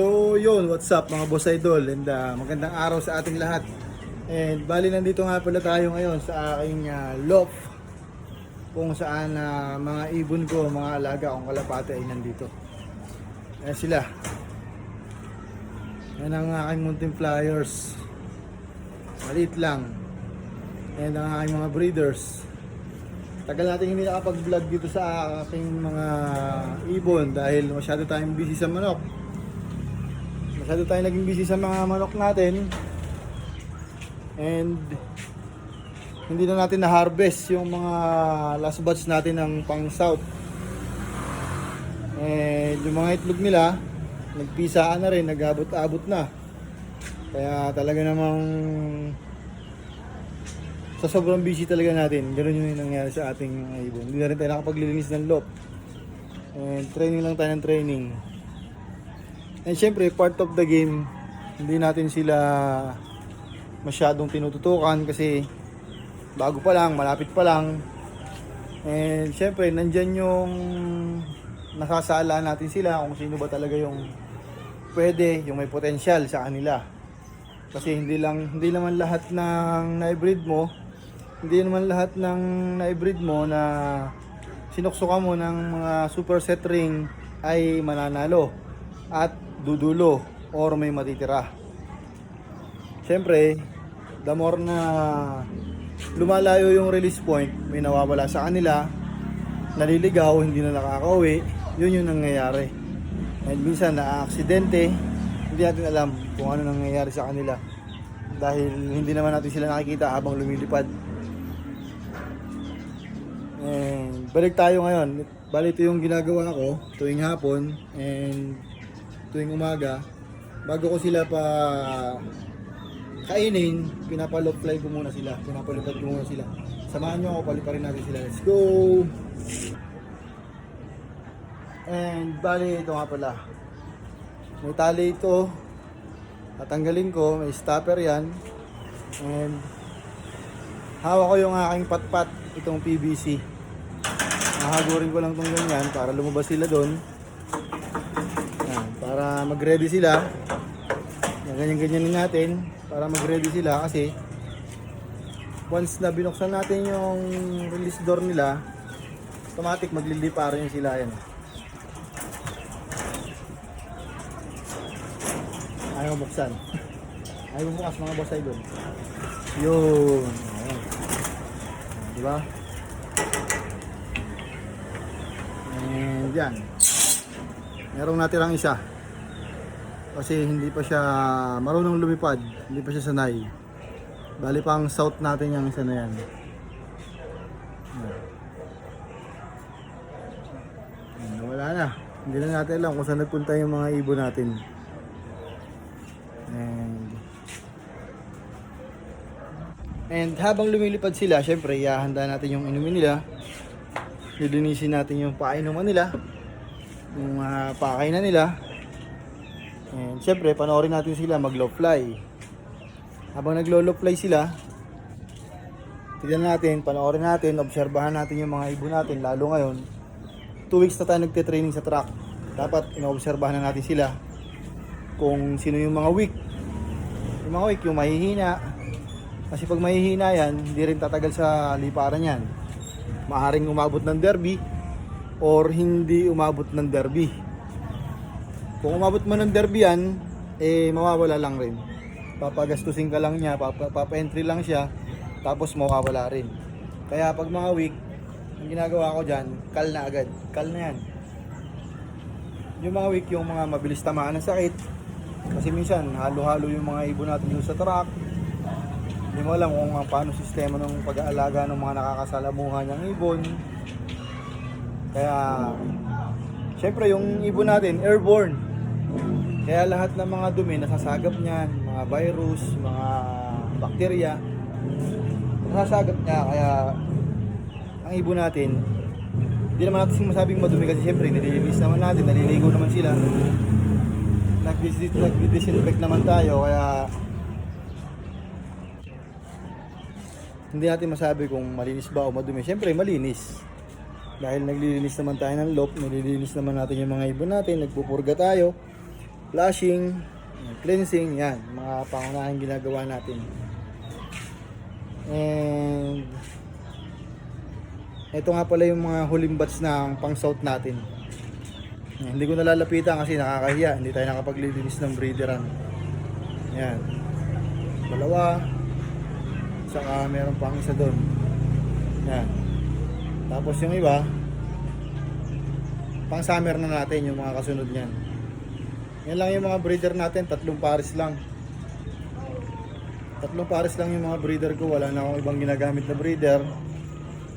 So yun, what's up mga boss idol, and magandang araw sa ating lahat. And bali nandito nga pala tayo ngayon sa aking loft, kung saan mga ibon ko, mga alaga kong kalapate ay nandito. Ayan sila. Yan ang aking mountain flyers, maliit lang. And ang aking mga breeders. Tagal natin hindi nakapag-vlog dito sa aking mga ibon dahil masyado tayong busy sa manok. Masyado tayong naging busy sa mga manok natin. And hindi na natin na-harvest yung mga last batch natin ng pang south. And yung mga itlog nila, nagpisaan na rin, nag-abot-abot na. Kaya talaga namang sa sobrang busy talaga natin, ganoon yung nangyari sa ating mga ibon. Hindi na rin tayo nakapaglilinis ng loft. And training lang tayo ng training. And syempre, part of the game, hindi natin sila masyadong tinututukan kasi bago pa lang, malapit pa lang. And syempre, nandyan yung nakasala natin sila kung sino ba talaga yung pwede, yung may potential sa kanila. Kasi hindi naman lahat ng na-breed mo, na sinuksukan mo ng mga super set ring ay mananalo at dudulo or may matitira. Siyempre, the more na lumalayo yung release point, may nawawala sa kanila, naliligaw, hindi na nakakauwi, yun yung nangyayari. And minsan na-aksidente, hindi natin alam kung ano nangyayari sa kanila dahil hindi naman natin sila nakikita habang lumilipad. And balik tayo ngayon. Bali, ito yung ginagawa ko tuwing hapon and tuwing umaga. Bago ko sila pa kainin, pinapalop fly ko muna sila, pinapalipad ko muna sila. Samahan nyo ako, paliparin natin sila. Let's go! And bali, ito nga pala, may tali ito, tatanggalin ko, may stopper yan. And hawak ko yung aking patpat, itong PVC. Nahagurin ko lang itong ganyan para lumabas sila doon. Yan, para mag-ready sila. Ganyan-ganyanin natin para mag-ready sila kasi once na binuksan natin yung release door nila, automatic magliliparin sila. Yan. Ayaw buksan. Ayaw bukas mga boss idol. Yun. Ayan. Diba? And yan. Merong natirang isa. Kasi hindi pa siya marunong lumipad. Hindi pa siya sanay. Bali pang south natin yung isa na yan. Yan. Wala na. Hindi na natin alam kung saan nagpunta yung mga ibon natin. And habang lumilipad sila, syempre, ihahanda natin yung inumin nila. Lilinisin natin yung painuman nila, yung pakay na nila. And syempre, panoorin natin sila mag-low fly. Habang naglo-low fly sila, tignan natin, panoorin natin, obserbahan natin yung mga ibon natin. Lalo ngayon, 2 weeks na tayo nagte-training sa track. Dapat inoobserbahan na natin sila kung sino yung mga weak. Yung mga weak, yung mahihina. Kasi pag mahihina yan, hindi rin tatagal sa liparan yan. Maaaring umabot ng derby or hindi umabot ng derby. Kung umabot mo ng derby yan, mawawala lang rin. Papagastusin ka lang niya, papa-entry lang siya, tapos mawawala rin. Kaya pag mga week, ang ginagawa ko dyan, call na agad. Call na yan. Yung mga week, yung mga mabilis tamaan ng sakit. Kasi minsan, halo-halo yung mga ibon natin doon sa truck. Hindi mo alam kung paano sistema ng pag-aalaga ng mga nakakasalamuhan ng ibon. Kaya, syempre yung ibon natin, airborne. Kaya lahat ng mga dumi nasasagap niyan, mga virus, mga bakterya, nasasagap niya. Kaya, ang ibon natin, hindi naman natin masabing madumi kasi syempre nililinis naman natin, naliligo naman sila. Nag-disinfect naman tayo, kaya hindi natin masabi kung malinis ba o madumi. Siyempre malinis. Dahil naglilinis naman tayo ng loop, nililinis naman natin yung mga ibon natin, nagpupurga tayo. flushing, cleansing, yan, mga pangunahing ginagawa natin. And ito nga pala yung mga huling batch ng pang south natin. Yan, hindi ko nalalapitan kasi nakakahiya, hindi tayo nakapaglilinis ng breederan. Yan, dalawa, saka meron pang isa doon. Yan, tapos yung iba pang summer na natin, yung mga kasunod niyan. Yan lang yung mga breeder natin, 3 pares lang. 3 pares lang yung mga breeder ko, wala na akong ibang ginagamit na breeder.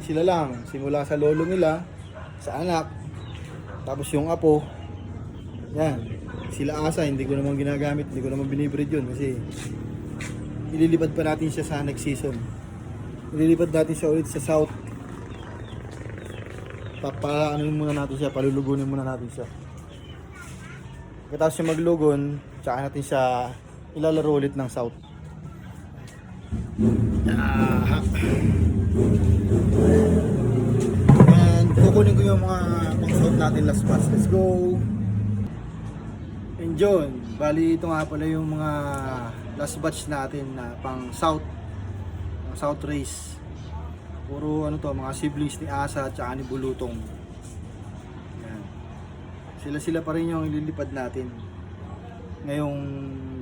Sila lang, simula sa lolo nila, sa anak, tapos yung apo. Yan, sila asa, hindi ko naman ginagamit, hindi ko naman binibreed yun kasi ililipad pa natin siya sa next season. Ililipad natin siya ulit sa south. Ano muna natin siya, palulugunin muna natin siya. Pagkatapos siya maglugon, tsaka natin siya ilalaro ulit ng south. And kukunin ko yung mga pang south natin last pass. Let's go! And yun, bali ito nga pala yung mga last batch natin na pang south race. Puro ano to, mga siblings ni Asa at saka ni Bulutong. Yan. Sila pa rin yung ililipad natin ngayong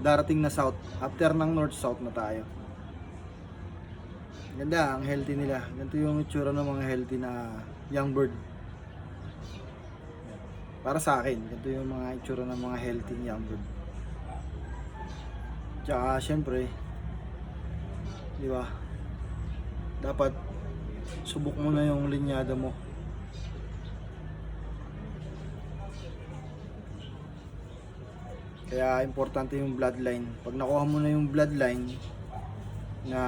darating na south. After ng north, south na tayo. Ganda, ang healthy nila. Ganito yung itsura ng mga healthy na young bird. Para sa akin, ganito yung mga itsura ng mga healthy young bird. Tsaka syempre, di ba? Dapat subok mo na yung linyada mo. Kaya importante yung bloodline. Pag nakuha mo na yung bloodline na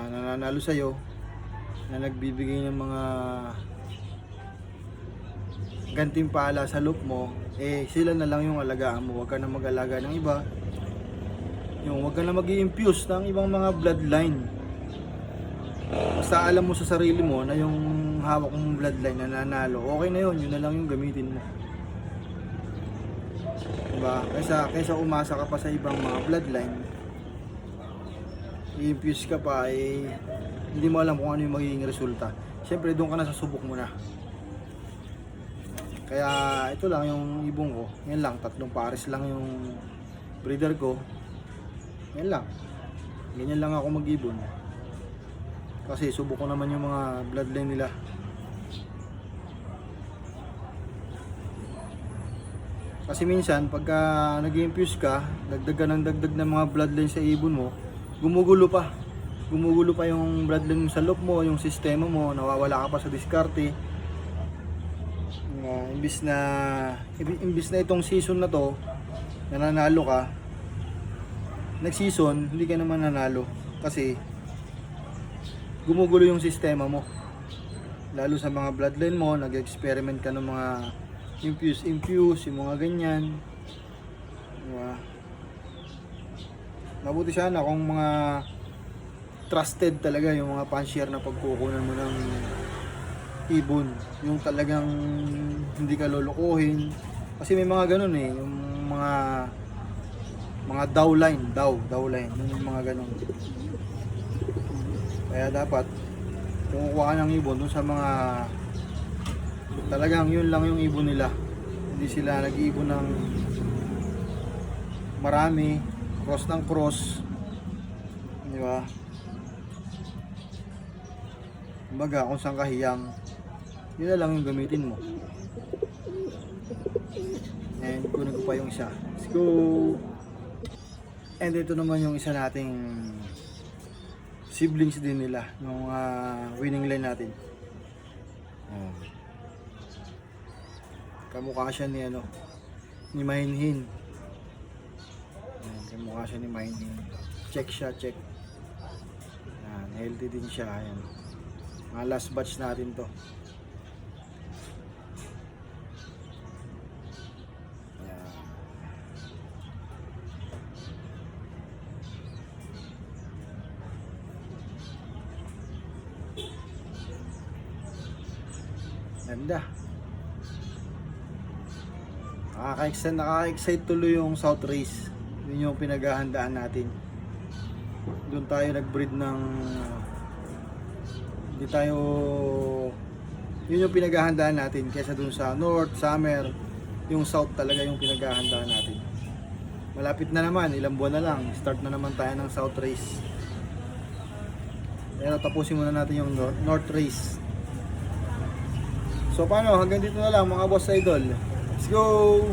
nananalo sa'yo, na nagbibigay ng mga gantimpala sa loop mo, sila na lang yung alagaan mo. Huwag ka na mag-alaga ng iba. Yung huwag ka na mag-i-infuse ng ibang mga bloodline. Basta alam mo sa sarili mo na yung hawak mong bloodline na nanalo, okay na yun na lang yung gamitin mo. Diba? Kaysa umasa ka pa sa ibang mga bloodline, i-infuse ka pa, hindi mo alam kung ano yung magiging resulta. Siyempre doon ka na sa subok mo na. Kaya ito lang yung ibong ko. Yan lang, 3 pares lang yung breeder ko. Yan lang. Ganyan lang ako mag-ibon. Kasi subok ko naman yung mga bloodline nila. Kasi minsan pagka nag-infuse ka, dagdag ng mga bloodline sa ibon mo, gumugulo pa. Gumugulo pa yung bloodline mo sa loop mo, yung sistema mo, nawawala ka pa sa diskarte. Imbis na itong season na to, nananalo ka, next season, hindi ka naman nanalo. Kasi gumugulo yung sistema mo. Lalo sa mga bloodline mo, nag-experiment ka ng mga infuse, yung mga ganyan. Diba? Mabuti sana kung mga trusted talaga yung mga fancier na pagkukunan mo ng ibon. Yung talagang hindi ka lolokohin. Kasi may mga ganun yung mga dowline, yung mga ganun. Kaya dapat kumukuha ka ng ibon dun sa mga talagang yun lang yung ibon nila. Hindi sila nag-iibon ng marami, cross ng cross, di ba? Kumbaga kung saan kahiyang, yun na lang yung gamitin mo. And kunin ko pa yung isa. Let's go! And ito naman yung isa nating siblings din nila, yung winning line natin. Kamukha siya ni Mahinhin. Kamukha siya ni Mahinhin. Check siya, check. Healthy din siya. Ayan. Mga last batch natin to. Ganda. Nakaka-excite tuloy yung South Race. Yun yung pinaghahandaan natin. Doon tayo nag-breed ng yun yung pinaghahandaan natin kaysa dun sa North, Summer, yung South talaga yung pinaghahandaan natin. Malapit na naman, ilang buwan na lang, start na naman tayo ng South Race. Pero tapusin muna natin yung North Race. So paano, hanggang dito na lang mga boss idol. Let's go!